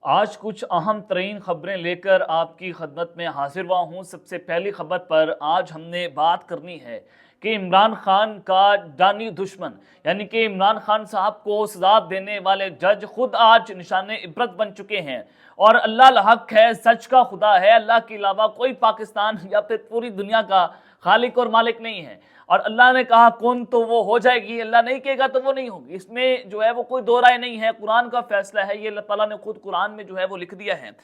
आज कुछ अहम तरीन खबरें लेकर आपकी खदमत में हाजिर हुआ हूँ। सबसे पहली खबर पर आज हमने बात करनी है कि इमरान खान का जानी दुश्मन यानी कि इमरान खान साहब को सजा देने वाले जज खुद आज निशाने इबरत बन चुके हैं। और अल्लाह हक है, सच का खुदा है, अल्लाह के अलावा कोई पाकिस्तान या फिर पूरी दुनिया का खालिक और मालिक नहीं है। और अल्लाह ने कहा कौन तो वो हो जाएगी, अल्लाह नहीं कहेगा तो वो नहीं होगी। इसमें जो है वो कोई दो राय नहीं है, कुरान का फैसला है, ये अल्लाह ताला ने खुद कुरान में जो है वो लिख दिया है।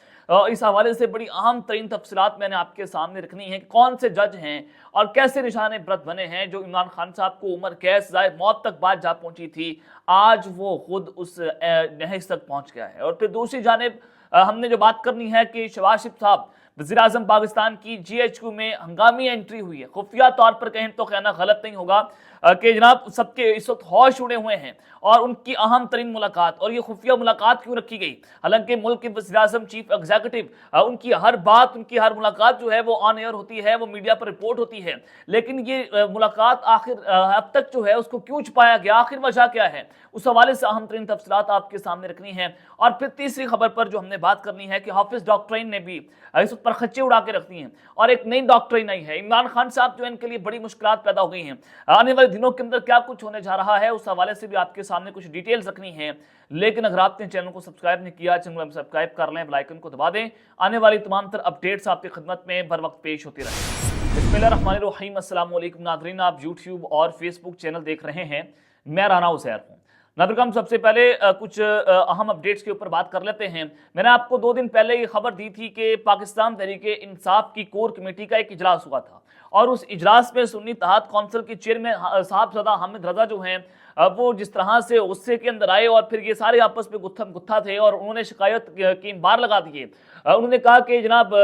इस हवाले से बड़ी अहम तरीन तफसीलात मैंने आपके सामने रखनी है कि कौन से जज हैं और कैसे निशाने इबरत बने हैं। जो इमरान खान साहब को उम्र कैद सजाए मौत तक बात जा पहुंची थी, आज वो खुद उस नहज तक पहुंच गया है। और फिर दूसरी जानिब हमने जो बात करनी है कि शहबाज शरीफ साहब वज़ीर-ए-आज़म पाकिस्तान की GHQ में हंगामी एंट्री हुई है। खुफिया तौर पर कहें तो कहना गलत नहीं होगा कि जनाब सबके इस वक्त होश उड़े हुए हैं और उनकी अहम तरीन मुलाकात, और ये खुफिया मुलाकात क्यों रखी गई? हालांकि मुल्क के वज़ीर-ए-आज़म चीफ एग्जीक्यूटिव उनकी हर बात, उनकी हर मुलाकात जो है वो ऑन एयर होती है, वो मीडिया पर रिपोर्ट होती है, लेकिन ये मुलाकात आखिर अब तक जो है उसको क्यों छुपाया गया, आखिर वजह क्या है? उस हवाले से अहम तरीन तफसीलात आपके सामने रखनी है। और फिर तीसरी खबर पर जो हमने बात करनी है कि हाफिज डॉक्ट्रिन ने भी इस पर खच्चे उड़ा के रखती हैं और एक नई डॉक्ट्रिन आई है। इमरान खान साहब जो इनके लिए बड़ी मुश्किलात पैदा हो गई हैं। आने वाले दिनों के अंदर क्या कुछ होने जा रहा है, उस हवाले से भी आपके सामने कुछ डिटेल्स रखनी है। लेकिन अगर आपने चैनल को सब्सक्राइब नहीं किया, चैनल को सब्सक्राइब कर लें, बेल आइकन को दबा दें। आने वाली तमाम तर अपडेट्स आपकी खिदमत में बर वक्त पेश होती रहे। बिस्मिल्लाहिर्रहमानिर्रहीम। अस्सलाम वालेकुम नाज़रीन, आप यूट्यूब और फेसबुक चैनल देख रहे हैं, मैं राना उज़ैर हूँ। नाज़रीन, सबसे पहले कुछ अहम अपडेट्स के ऊपर बात कर लेते हैं। मैंने आपको 2 दिन पहले ये खबर दी थी कि पाकिस्तान तहरीके इंसाफ की कोर कमेटी का एक इजलास हुआ था और उस इजलास में सुन्नी इत्तेहाद कौंसिल के चेयरमैन साहबजादा हामिद रजा जो हैं वो जिस तरह से गुस्से के अंदर आए और फिर ये सारे आपस में गुत्थम गुत्था थे और उन्होंने शिकायत की बार लगा दिए। उन्होंने कहा कि जनाब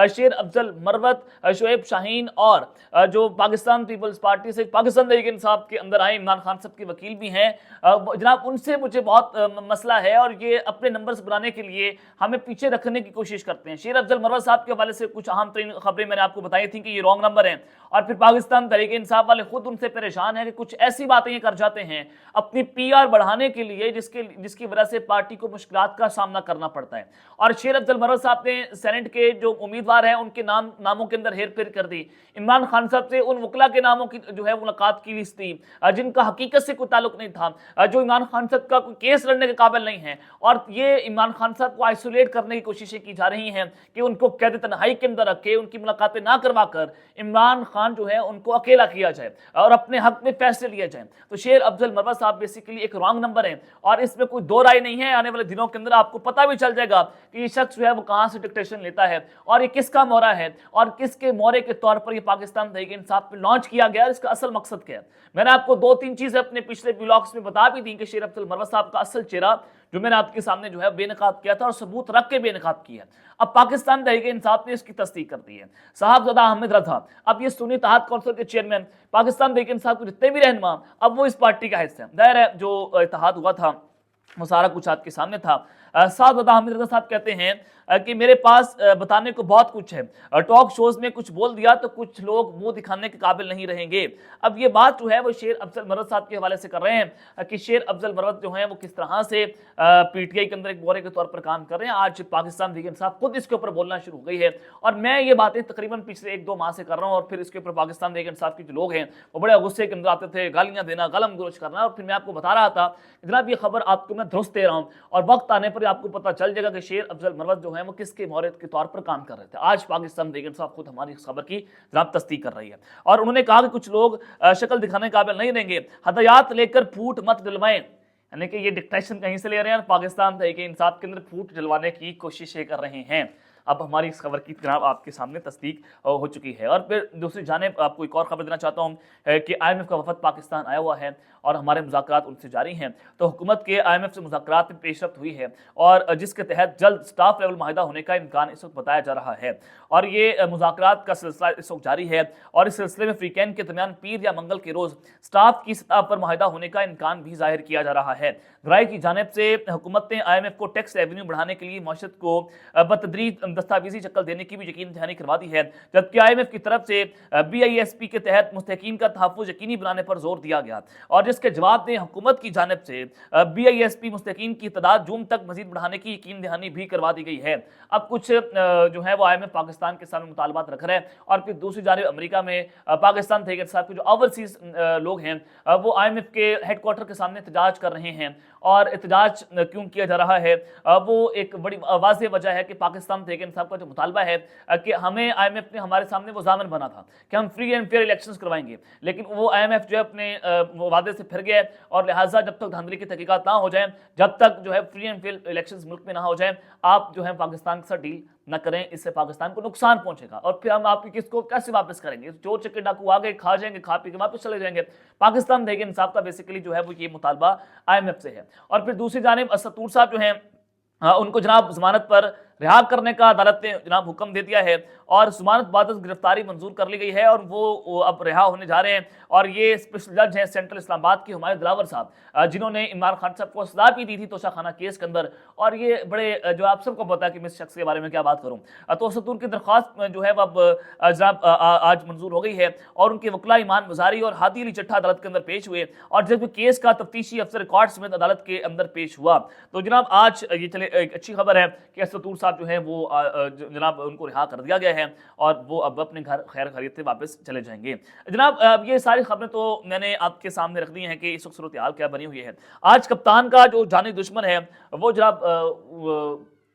शेर अफजल मरवत, शोएब शाहीन और जो पाकिस्तान पीपल्स पार्टी से पाकिस्तान तहरीक इंसाफ के अंदर आए इमरान खान साहब के वकील भी हैं, जनाब उनसे मुझे बहुत मसला है और ये अपने नंबर्स बनाने के लिए हमें पीछे रखने की कोशिश करते हैं। शेर अफजल मरवत साहब के हवाले से कुछ अहम तरीन खबरें मैंने आपको बताई थी कि ये रॉन्ग नंबर है और फिर पाकिस्तान तहरीक इंसाफ वाले खुद उनसे परेशान है कि कुछ ऐसी बातें ये कर जाते हैं अपनी PR बढ़ाने के लिए जिसकी वजह से पार्टी को मुश्किलात का सामना करना पड़ता है। और शेर अफजल मरवत साहब ने सेनेट के जो उम्मीदवार हैं उनके नामों के अंदर हेर फेर कर दी। इमरान खान साहब से उन वकला के नामों की जो है मुलाकात की लिस्ट थी जिनका हकीकत से कोई ताल्लुक नहीं था, जो इमरान खान साहब का कोई केस लड़ने के काबिल नहीं है। और ये इमरान खान साहब को आइसोलेट करने की कोशिशें की जा रही हैं कि उनको कैद तन्हाई के अंदर रखे, उनकी मुलाकातें ना करवा कर इमरान खान जो है उनको अकेला किया जाए और अपने हक में फैसले लिए जाए। तो शेर अफजल मरवत साहब बेसिकली एक रॉन्ग नंबर है और इसमें कोई दो राय नहीं है। आने वाले दिनों के अंदर आपको पता भी चल जाएगा कि ये शख्स जो है वो कहां से डिक्टेशन लेता है और ये किसका मोहरा है और किसके मोहरे के तौर पर ये पाकिस्तान तहरीक इंसाफ पे लॉन्च किया गया, इसका असल मकसद क्या है। मैंने आपको 2-3 चीजें अपने पिछले ब्लॉग्स में बता भी दी कि शेर अफजल मरवत साहब का असल चेहरा जो मैंने आपके सामने जो है बेनकाब किया था और सबूत रख के बेनकाब किया। अब पाकिस्तान तहरीक इंसाफ ने इसकी तस्दीक कर दी है। साहबजादा हामिद रजा अब ये सुन्नी इत्तेहाद कौंसिल के चेयरमैन, पाकिस्तान तहरीक इंसाफ के जितने भी रहनुमा अब वो इस पार्टी का हिस्सा है। दायर है जो इत्तेहाद हुआ था वो सारा कुछ आपके सामने था। साहबजादा हामिद रजा साहब कहते हैं कि मेरे पास बताने को बहुत कुछ है, टॉक शोज में कुछ बोल दिया तो कुछ लोग मुंह दिखाने के काबिल नहीं रहेंगे। अब ये बात जो है वो शेर अफजल मरवत साहब के हवाले से कर रहे हैं कि शेर अफजल मरवत जो है वो किस तरह से PTI के अंदर एक बोरे के तौर पर काम कर रहे हैं। आज पाकिस्तान तहरीक इंसाफ खुद इसके ऊपर बोलना शुरू हो गई है और मैं ये बातें तकरीबन पिछले 1-2 माह से कर रहा हूँ और फिर इसके ऊपर पाकिस्तान तहरीक इंसाफ के जो लोग हैं वो बड़े गुस्से के अंदर आते थे, गालियां देना, गालम गलोच करना। और फिर मैं आपको बता रहा था जनाब ये खबर आपको मैं दुरुस्त दे रहा हूँ और वक्त आने पर आपको पता चल जाएगा कि शेर अफजल मरवत जो है वो किसके मोहरे के तौर पर काम कर रहे थे। आज पाकिस्तान तहरीक इंसाफ खुद हमारी इस खबर की जनाब तस्दीक कर रही है और उन्होंने कहा कि कुछ लोग शक्ल दिखाने के काबिल नहीं रहेंगे, हदायत लेकर फूट मत दिलवाएं। यानी कि ये डिक्टेशन कहीं से ले रहे हैं और पाकिस्तान तहरीक इंसाफ के अंदर फूट दिलवाने की कोशिशें कर रहे हैं। अब हमारी इस खबर की जनाब आपके सामने तस्दीक हो चुकी है। और फिर दूसरी जानिब आपको एक और खबर देना चाहता हूँ कि IMF का वफद पाकिस्तान आया हुआ है और हमारे मुज़ाकरात उनसे जारी हैं। तो हुकूमत के IMF से मुज़ाकरात में पेशरफ्त हुई है और जिसके तहत जल्द स्टाफ लेवल माहिदा होने का इम्कान इस वक्त बताया जा रहा है और ये मुज़ाकरात का सिलसिला इस वक्त जारी है और इस सिलसिले में वीकेंड के दरमियान पीर या मंगल के रोज़ स्टाफ की सतह पर माहिदा होने का इम्कान भी जाहिर किया जा रहा है। ज़राए की जानिब से हुकूमत ने IMF को टैक्स रेवेन्यू बढ़ाने के लिए मईशत को बतदरीज दस्तावेजी शक्ल देने की भी यकीन दहानी करवा दी है, जबकि IMF की तरफ से BISP के तहत मुस्तकीन का तहफ़्फ़ुज़ यकीनी बनाने पर जोर दिया गया और जिसके जवाब में हुकूमत की जानिब से BISP मुस्तकीन की तादाद जून तक मजीद बढ़ाने की यकीन दहानी भी करवा दी गई है। अब कुछ जो है वो IMF पाकिस्तान के सामने मुतालबात रख रहा है और फिर दूसरी जानिब अमेरिका में पाकिस्तान तहरीक इंसाफ के जो ओवरसीज लोग हैं वो IMF के हेडक्वार्टर के सामने एहतजाज कर रहे हैं। और एहतजाज क्यों किया जा रहा है, वो एक बड़ी वाज़ेह वजह है कि पाकिस्तान तहरीक इंसाफ का जो मुतालबा है कि हमें IMF ने हमारे सामने वो ज़ामन बना था कि हम फ्री एंड फेयर इलेक्शंस करवाएंगे, लेकिन वो IMF जो है अपने वादे से फिर गया है और लिहाजा जब तक धांधली की तहकीकात ना हो जाए, जब तक जो है फ्री एंड फेयर इलेक्शंस मुल्क में ना हो जाए, आप जो है पाकिस्तान के साथ डील न करें, इससे पाकिस्तान को नुकसान पहुंचेगा और फिर हम आपकी किसको कैसे वापस करेंगे। चोर चक्के डाकू आ गए, खा जाएंगे, खा पी के वापस चले जाएंगे। पाकिस्तान तहरीक इंसाफ का बेसिकली जो है वो ये मुतालबा IMF से है। और फिर दूसरी जानिब असद तूर साहब जो हैं उनको जनाब जमानत पर रिहा करने का अदालत ने जनाब हुक्म दे दिया है और जमानत बाद गिरफ्तारी मंजूर कर ली गई है और वो अब रिहा होने जा रहे हैं। और ये स्पेशल जज हैं सेंट्रल इस्लामाबाद के हुमायूं दिलावर साहब, जिन्होंने इमरान खान साहब को सजा भी दी थी तोशाखाना केस के अंदर। और ये बड़े जो आप सबको पता है कि मैं इस शख्स के बारे में क्या बात करूँ, तो असद तूर की दरख्वास्त जो है अब जनाब आज मंजूर हो गई है और उनके वकला ईमान मजारी और हादी अली चट्ठा अदालत के अंदर पेश हुए और जब केस का तफ्तीशी अफसर रिकॉर्ड समेत अदालत के अंदर पेश हुआ। तो जनाब आज ये चले एक अच्छी खबर है कि असद तूर साहब जो है वो जनाब उनको रिहा कर दिया गया है और वो अब अपने घर खैर खैरियत से वापस चले जाएंगे। जनाब ये सारी खबरें तो मैंने आपके सामने रख दी हैं कि इस वक्त सूरत हाल क्या बनी हुई है। आज कप्तान का जो जानी दुश्मन है वो जनाब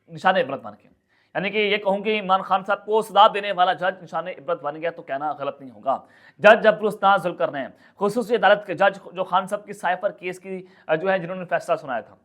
निशान इबरत बन गया, यानी कि ये कहूँ कि इमरान खान साहब को सजा देने वाला जज निशान इबरत बन गया तो कहना गलत नहीं होगा। जज अब्दुल जुल्कर ने खुसूसी अदालत के जज जो खान साहब की साइफर केस की जो है जिन्होंने फैसला सुनाया था,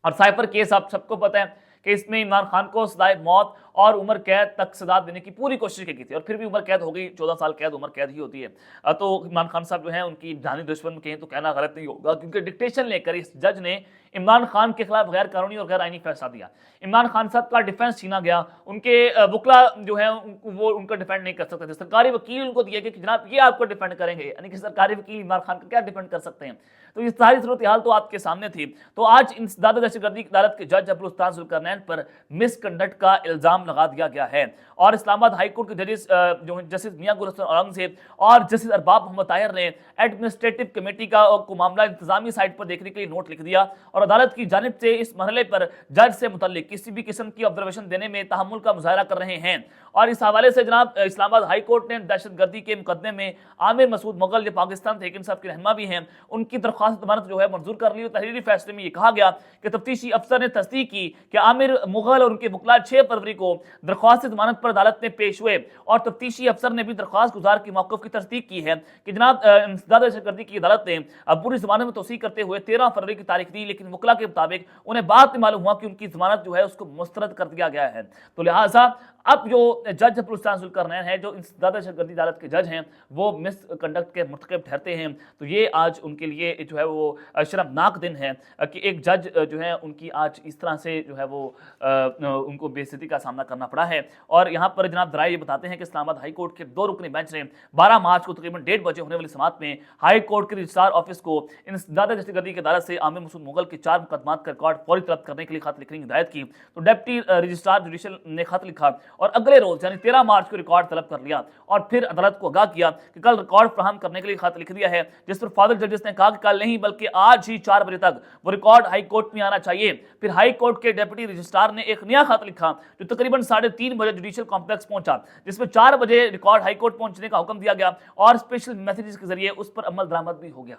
और साइफर केस आप सबको पता है कि इसमें इमरान खान को सजाए मौत और उम्र कैद तक सजा देने की पूरी कोशिश की थी और फिर भी उम्र कैद हो गई। 14 साल कैद उम्र कैद ही होती है। तो इमरान खान साहब जो है उनकी जानी दुश्मन कहें तो कहना गलत नहीं होगा, क्योंकि डिक्टेशन लेकर इस जज ने इमरान खान के खिलाफ गैर कानूनी और गैर आईनी फैसला दिया। इमरान खान साहब का डिफेंस छीना गया, उनके वकला जो है वो उनका डिफेंड नहीं कर सकते थे। सरकारी वकील उनको दिए कि जनाब ये आपको डिफेंड करेंगे, यानी कि सरकारी वकील इमरान खान का क्या डिफेंड कर सकते हैं। तो ये सारी सूरत हाल तो आपके सामने थी। तो आज इंसदाद दहशतगर्दी की अदालत के जज अब्दुल जुल्करनैन पर मिसकंडक्ट का इल्जाम लगा दिया गया है और इस्लामाबाद हाई कोर्ट के जजेस जो जस्टिस मियां गुल हसन औरंगजेब और जस्टिस अरबाब मोहम्मद ताहिर ने एडमिनिस्ट्रेटिव कमेटी को मामला इंतजामी साइट पर देखने के लिए नोट लिख दिया और अदालत की जानिब से इस मरहले पर जज से मुतल्लिक किसी भी किस्म की ऑब्जर्वेशन देने में तहम्मुल का मुजाहरा कर रहे हैं। और इस हवाले से जनाब इस्लामाबाद हाई कोर्ट ने दहशतगर्दी के मुकदमे में आमिर मसूद मुगल जो पाकिस्तान तहरीक इंसाफ के रहनुमा भी हैं उनकी दरख्वास्त जमानत जो है मंजूर कर ली। तहरीरी फैसले में यह कहा गया कि तफ्तीशी अफसर ने तस्दीक की कि आमिर मुगल और उनके वकला 6 फरवरी को दरख्वास्त जमानत पर अदालत में पेश हुए और तफ्तीशी अफसर ने भी दरख्वास्त गुजार के मौक़िफ़ की तस्दीक की है कि जनाब इंसदाद दहशतगर्दी की अदालत ने पूरी जमानत में तौसीक करते हुए 13 फरवरी की तारीख दी, लेकिन वकला के मुताबिक उन्हें बाद में मालूम हुआ कि उनकी जमानत जो है उसको मुस्तरद कर दिया गया है। तो लिहाजा अब जो जज अब्दुल जुल्करनैन है जो इंसदाद दहशतगर्दी अदालत के जज हैं वो मिस कंडक्ट के मुर्तकब ठहरते हैं। तो ये आज उनके लिए जो है वो शर्मनाक दिन है कि एक जज जो है उनकी आज इस तरह से जो है वो उनको बेइज्जती का सामना करना पड़ा है। और यहाँ पर जनाब दराए ये बताते हैं कि इस्लामाबाद हाई कोर्ट के 2 रुकनी बेंच ने 12 मार्च को तकरीबन 1:30 बजे होने वाली समाअत में हाई कोर्ट के रजिस्ट्रार ऑफिस को इंसदाद दहशतगर्दी की अदालत से आमिर मसूद मुगल के 4 मुकदमात का रिकॉर्ड फौरी तलब करने के लिए खत लिखने की हिदायत की। तो डिप्टी रजिस्ट्रार जुडिशल ने खत लिखा और अगले रोज यानी 13 मार्च को रिकॉर्ड तलब कर लिया और फिर अदालत को आगाह किया कि कल रिकॉर्ड फराहम करने के लिए खत लिख दिया है, जिस पर फादर जजेस ने कहा कि कल नहीं बल्कि आज ही 4 बजे तक वो रिकॉर्ड हाई कोर्ट में आना चाहिए। फिर हाई कोर्ट के डिप्टी रजिस्ट्रार ने एक नया खत लिखा जो तकरीबन 3:30 बजे जुडिशियल कॉम्प्लेक्स पहुंचा, जिसमें 4 बजे रिकॉर्ड हाई कोर्ट पहुंचने का हुक्म दिया गया और स्पेशल मैसेजेस के जरिए उस पर अमल दरामद भी हो गया।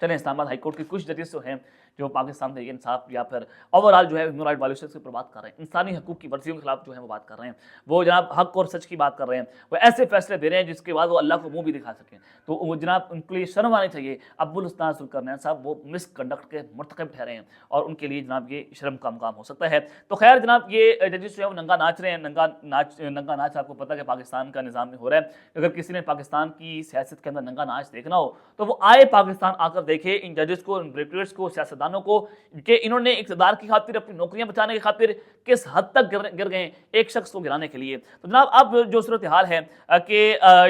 चलें, इस्लामाबाद हाई कोर्ट के कुछ जजेस जो हैं जो पाकिस्तान तहरीक इंसाफ या फिर ओवरऑल जो है ह्यूमन राइट वायलेशंस के ऊपर बात कर रहे हैं, इंसानी हकूक की वर्जियों के खिलाफ जो है वो बात कर रहे हैं, वो जनाब हक और सच की बात कर रहे हैं, वो ऐसे फैसले दे रहे हैं जिसके बाद वो अल्लाह को मुंह भी दिखा सकें। तो वो जनाब उनके लिए शर्म आनी चाहिए। अब्दुल जुल्करनैन साहब वो मिसकंडक्ट के मुर्तकब ठहरे हैं और उनके लिए जनाब ये शर्म का मुकाम हो सकता है। तो खैर जनाब ये जजेस जो है वो नंगा नाच रहे हैं। नंगा नाच आपको पता है कि पाकिस्तान का निज़ाम में हो रहा है। अगर किसी ने पाकिस्तान की सियासत के अंदर नंगा नाच देखना हो तो वो आए पाकिस्तान आकर देखे, इन जजेस को, इन ब्रिगेडियर्स को, सियासतदानों इंसानों को कि इन्होंने इक़्तिदार की खातिर, अपनी नौकरियां बचाने की खातिर किस हद तक गिर गए एक शख्स को गिराने के लिए। तो जनाब अब जो सूरत हाल है कि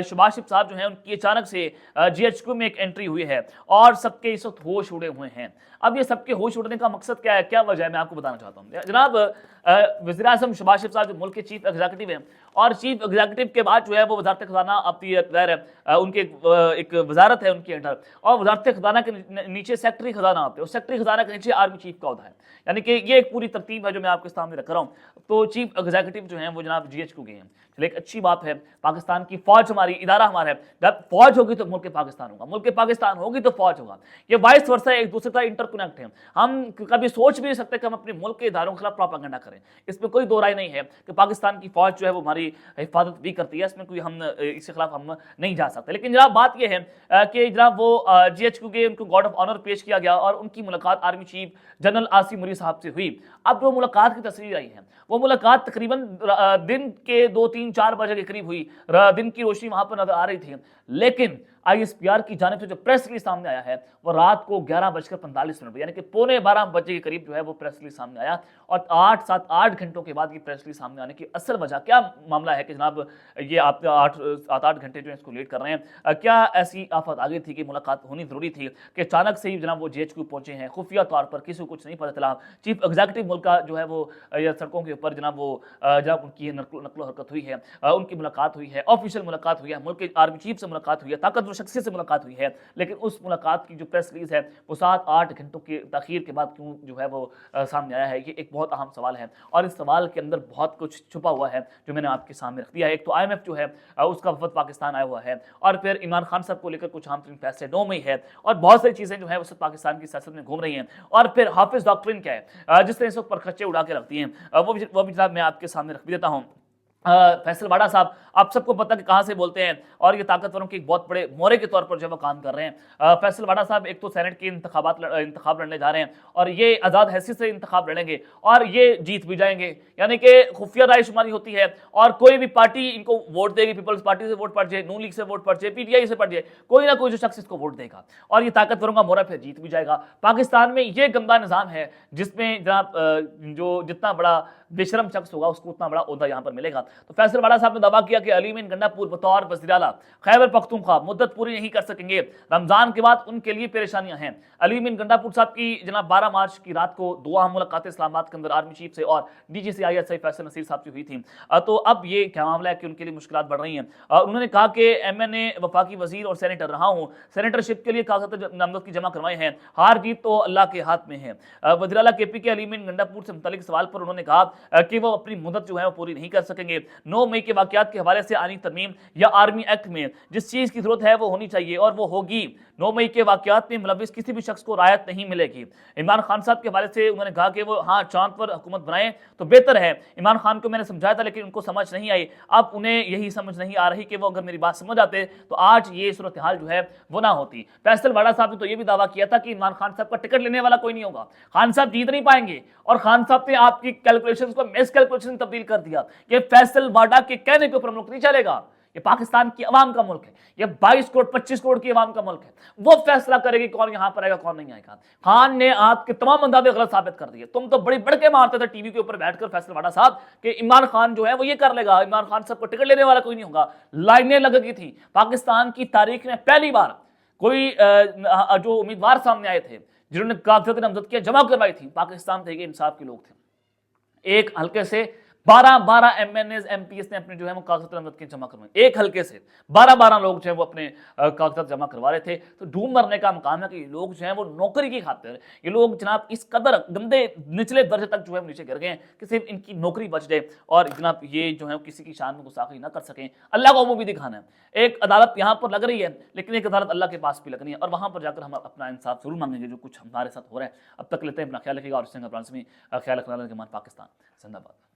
शहबाज शरीफ साहब जो है उनकी अचानक से GHQ में एक एंट्री हुई है और सबके इस वक्त होश उड़े हुए हैं। अब ये सबके होश उड़ने का मकसद क्या है, क्या वजह है, मैं आपको बताना चाहता हूँ। जनाब वज़ीर-ए-आज़म शहबाज शरीफ साहब जो मुल्क के चीफ एग्जीक्यूटिव हैं और चीफ एग्जीक्यूटिव के बाद जो है वो वजारत खजाना अपनी उनके एक वजारत है उनके अंडर, और वजारत खजाना के नीचे सेक्रेटरी खजाना आते हैं, और सेक्रेटरी खजाना के नीचे आर्मी चीफ का होता है। यानी कि ये एक पूरी तरतीब है जो मैं आपके सामने रख रहा हूँ। तो चीफ एग्जीक्यूटिव जो हैं वो जनाब GHQ के हैं। चलिए एक अच्छी बात है, पाकिस्तान की फौज हमारी इदारा हमारा है, जब फौज होगी तो मुल्क पाकिस्तान होगा, मुल्क पाकिस्तान होगी तो फौज होगा। ये वाइस वर्सा एक दूसरे का इंटरकनेक्ट है। हम कभी सोच भी नहीं सकते कि हम अपने मुल्क के इदारों के खिलाफ प्रोपेगेंडा करें, इसमें कोई दो राय नहीं है कि पाकिस्तान की फौज जो है वो हमारी हिफाजत भी करती है, इसमें कोई हम इसके खिलाफ हम नहीं जा सकते। लेकिन जनाब बात यह है कि जनाब वो GHQ के उनको गार्ड ऑफ ऑनर पेश किया गया और उनकी मुलाकात army chief general Asim Munir साहब से हुई। अब जो मुलाकात की तस्वीर आई है वो मुलाकात तकरीबन दिन के 2-3-4 बजे के करीब हुई, दिन की रोशनी वहां पर नजर आ रही थी। लेकिन ISPR की जानिब से जो प्रेस रिलीज सामने आया है वो रात को 11:45 यानी कि 11:15 बजे के करीब जो है वो प्रेस रिलीज सामने आया, और 8 घंटों के बाद ये प्रेस रिलीज सामने आने की असल वजह क्या मामला है कि जनाब ये आप 8 घंटे जो है इसको लेट कर रहे हैं। क्या ऐसी आफत आ गई थी कि मुलाकात होनी जरूरी थी कि अचानक से ही जनाब वो GHQ पहुंचे हैं, खुफिया तौर पर किसी को कुछ नहीं पता चला। चीफ एग्जीक्यूटिव मुल्क का जो है वो सड़कों के ऊपर जनाब वो जनाब उनकी नकलो हरकत हुई है, उनकी मुलाकात हुई है, ऑफिशियल मुलाकात हुई है, मुल्क के आर्मी चीफ से मुलाकात हुई है, ताकतवर शख्सियत से मुलाकात हुई है। लेकिन उस मुलाकात की जो प्रेस रिलीज है वो 7-8 घंटों की तखीर के बाद क्यों जो है वो सामने आया है, ये एक बहुत अहम सवाल है और इस सवाल के अंदर बहुत कुछ छुपा हुआ है जो मैंने आपके सामने रख दिया है। एक तो IMF जो है उसका वफद पाकिस्तान आया हुआ है, और फिर इमरान खान साहब को लेकर कुछ अहम तरीन फैसले 9 मई है, और बहुत सारी चीजें जो है उस पाकिस्तान की सियासत में घूम रही हैं। और फिर हाफिज डॉक्ट्रिन क्या है जिसने इस वक्त पर खर्चे उड़ा के रखती हैं, वो भी जनाब मैं आपके सामने रख भी देता हूँ। फैसल वाडा साहब आप सबको पता कि कहां से बोलते हैं और ये ताकतवरों के एक बहुत बड़े मोहरे के तौर पर जो वो काम कर रहे हैं। फैसल वाडा साहब एक तो सेनेट के इंतखाब लड़ने जा रहे हैं और ये आज़ाद हैसियत से इंतखाब लड़ेंगे और ये जीत भी जाएंगे। यानी कि खुफिया रायशुमारी होती है और कोई भी पार्टी इनको वोट देगी, पीपल्स पार्टी से वोट पड़ जाए, नून लीग से वोट पड़ जाए, PTI से पड़ जाए, कोई ना कोई जो शख्स इसको वोट देगा और ये ताकतवरों का मोहरा फिर जीत भी जाएगा। पाकिस्तान में ये गंदा निज़ाम है जिसमें जनाब जो जितना बड़ा बेशरम शख्स होगा उसको उतना बड़ा ओहदा यहाँ पर मिलेगा। तो फैसल वाडा साहब ने दावा किया कि अली मीन गंडापुर बतौर वज़ीर आला खैबर पख्तूनख्वा मुद्दत पूरी नहीं कर सकेंगे, रमजान के बाद उनके लिए परेशानियां हैं। अली मीन गंडापुर साहब की जनाब 12 मार्च की रात को 2 अहम मुलाकातें इस्लामाबाद के अंदर आर्मी चीफ से और DGC ISI फैसल नसीर साहब से हुई थी। तो अब ये क्या मामला है कि उनके लिए मुश्किलात बढ़ रही हैं। उन्होंने कहा कि MNA वफाकी वजीर और सेनेटर रहा हूँ, सेनेटरशिप के लिए कागजात नामजद की जमा करवाए हैं, हार जीत तो अल्लाह के हाथ में है। वज़ीर आला KP के अली मीन गंडापुर से मुतालिक सवाल पर उन्होंने कहा कि वो अपनी मुद्दत जो है वो पूरी नहीं कर सकेंगे। 9 मई के वाकयात के हवाले से आनी तरमीम या आर्मी एक्ट में जिस चीज की जरूरत है वो होनी चाहिए और वो होगी। 9 मई के वाकयात में मुलविस किसी भी शख्स को रायत नहीं मिलेगी। इमरान खान साहब के हवाले से उन्होंने कहा कि वो हाँ चांद पर हुकूमत बनाए तो बेहतर है। इमरान खान को मैंने समझाया था लेकिन उनको समझ नहीं आई, अब उन्हें यही समझ नहीं आ रही कि वो अगर मेरी बात समझ आते तो आज ये सूरत हाल जो है वो ना होती। फैसल वाडा साहब ने तो ये भी दावा किया था कि इमरान खान साहब का टिकट लेने वाला कोई नहीं होगा, खान साहब जीत नहीं पाएंगे, और खान साहब ने आपकी कैलकुलेशंस को मिस कैलकुलेशन तब्दील कर दिया। ये फैसल वाडा के कहने के ऊपर मुल्क नहीं चलेगा, ये पाकिस्तान की अवाम का मुल्क है, ये 22 करोड़ 25 करोड़ की अवाम का मुल्क है, वो फैसला करेगी कौन यहां पर आएगा कौन नहीं आएगा। खान ने आपके तमाम अंदाजे गलत साबित कर दिए। तुम तो बड़ी बढ़के मारते थे टीवी के ऊपर बैठकर फैसल वाडा साहब कि इमरान खान जो है वो ये कर लेगा, इमरान खान सबको टिकट लेने वाला कोई नहीं होगा। लाइनें लग गई थी। पाकिस्तान की तारीख में पहली बार कोई जो उम्मीदवार सामने आए थे जिन्होंने कागजात नामजदगियां जमा करवाई थी, पाकिस्तान तहरीक इंसाफ के लोग थे। एक हल्के से 12 MNAs MPs ने अपने जो है वो कागजात नामजदगियां जमा करवाई। एक हल्के से 12 लोग जो है वो अपने कागजात जमा करवा रहे थे। तो ढूंढ मरने का मकाम है कि ये लोग जो है वो नौकरी की खातिर, ये लोग जनाब इस कदर गंदे निचले दर्जे तक जो है नीचे गिर गए कि सिर्फ इनकी नौकरी बच जाए और जनाब ये जो है किसी की शान में गुस्ताखी ना कर सकें। अल्लाह को वो भी दिखाना है। एक अदालत यहाँ पर लग रही है लेकिन एक अदालत अल्लाह के पास भी लगनी है और वहां पर जाकर हम अपना इंसाफ जरूर मांगेंगे जो कुछ हमारे साथ हो रहा है। अब तक लेते हैं, अपना ख्याल रखिएगा और ख्याल रखना पाकिस्तान जिंदाबाद।